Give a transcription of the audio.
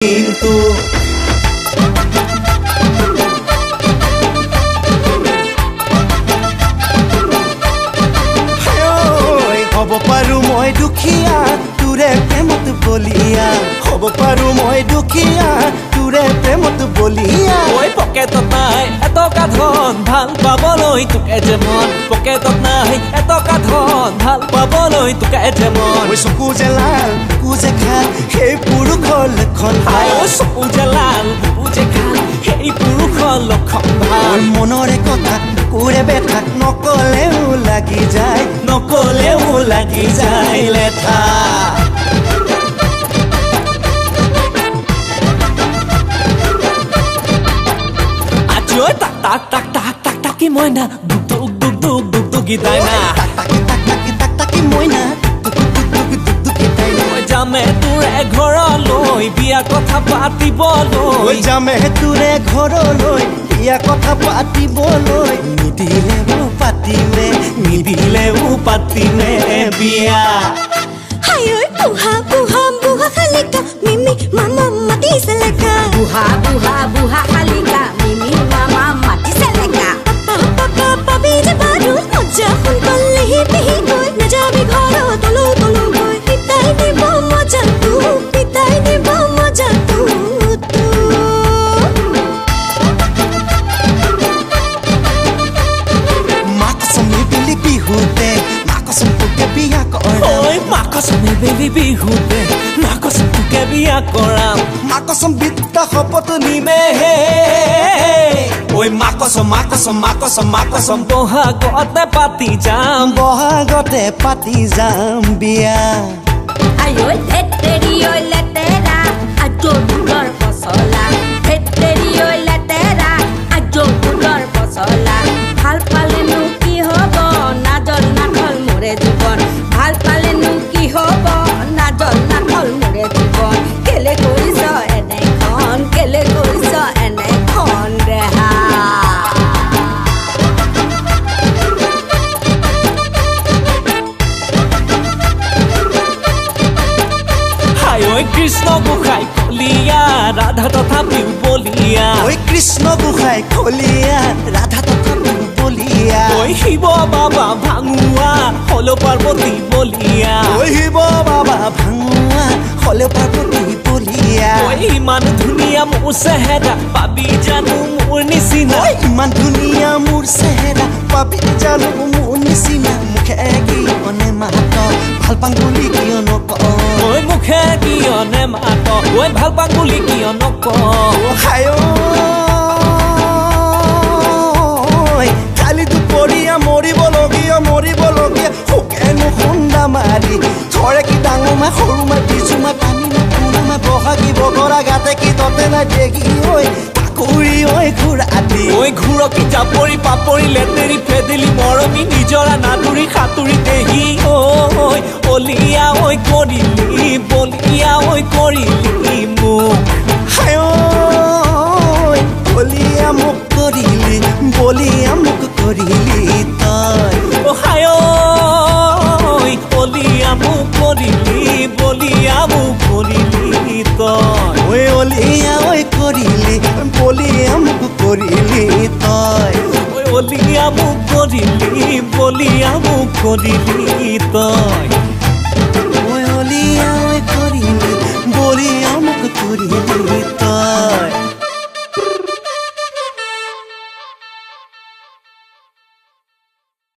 কিন্তু হ'ব পাৰো মই দুখীয়া তোৰে প্ৰেমত বলিয়া হ'ব পাৰো মই দুখীয়া তোৰে প্ৰেমত বলিয়া ঐ পকেটত নাই এটকা ধন ভাল পাবলৈ তোকে যে মন পকেটত নাই এটকা ধন ভাল পাবলৈ তোকে যে মন ঐ চকু যে লাল বুকু যে খাল সেই পুৰুষৰ লক্ষণ ঐ চকু যে লাল বুকু যে খাল সেই পুৰুষৰ লক্ষণ ভাল মনৰে কথা কুকুৰে বেঠাক নকলেও লাগি যায় লেঠা আজি ঐ তাক তাক তাক তাক তাক তাকি মইনা দুক দুক দুক দুক দুক দুকি তাইনা তাকি মইনা যামে তোৰে ঘৰলৈ বিয়া কথা পাতিবলৈ যামে তোৰে ঘৰলৈ বিয়া কথা পাতিবলৈ নিদিলেও পাতিমে বিয়া হাই ঐ বুহা বুহা বুহা খালিকা মিমি মামা মাতিছে লেকা বুহা বুহা বুহা খালিকা মিমি মামা মাতিছে লেকা পাবি যে বাৰুদ মজা সোনকালেহি পিহি গৈ নাযাবি ঘৰত তলৌ তলৌ গৈ পিতাই দিব মজাটো মাকচমে বেলি বিহুতে মাকচম তোকে বিয়া কৰাম মাকচম বিদ্যা শপত নিমে ঐ মাকচম মাকচম মাকচম মাকচম বহাগতে পাতি যাম বিয়া আই ঐ ধেতেৰি ঐ লেতেৰা আজো দুলৰ পচলা ধেতেৰি ঐ লেতেৰা আজো দুলৰ পচলা ভাল পালেনো কি হ'ব নাজল নাথল মোৰে জীৱন ভাল পালেনো কি হ'ব নাজল নাথল মোৰে জীৱন কেলে কৰিছ এনেখন ৰেহা ঐ কৃষ্ণ গোসাই কলিয়া ৰাধা তথাপিও বলিয়া ঐ কৃষ্ণ গোসাই কলিয়া ৰাধা তথাপিও বলিয়া ঐ শিৱ বাবা ভাঙুৱা হল পাৰ্বতী বলিয়া ঐ শিৱ বাবা ভাঙুৱা হল পাৰ্বতী বলিয়া ঐ ইমান ধুনীয়া মোৰ চেহেৰা পাবি জানো মোৰ নিচিনা ইমান ধুনীয়া মোৰ চেহেৰা পাবি জানো মোৰ নিচিনা মুখে কিয়নে মাত ভাল পাং বুলি কিয় নকওঁ ঐ মুখে কিয়নে মাত ঐ ভাল পাং বুলি কিয় নকওঁ কালি দুপৰীয়া মৰিবলগীয়া শুকেনো খুন্দা মাৰি থৰে কি ডাঙৰ মা সৰু মা বিজু মা পানী মা পুৰা মা বহাগী বগৰা গাতে কি ততে নাই দেগি ঐ কাকুৰি ঐ ঘূৰাতি ঐ ঘূৰকি জাপৰি পাপৰি লেতেৰি ফেদিলি মৰমি নিজৰা নাদুৰি সাঁতুৰি দেহি ঐ অলিয়া ঐ কৰিলি বলিয়া ঐ কৰিলি মোক বলিয়া মোক কৰিলি তই হায় অলিয়া মোক কৰিলি বলিয়া মোক কৰিলি তই ঐ অলিয়া ঐ কৰিলি বলিয়া মোক কৰিলি তই অলিয়া মোক কৰিলি বলিয়া মোক কৰিলি তই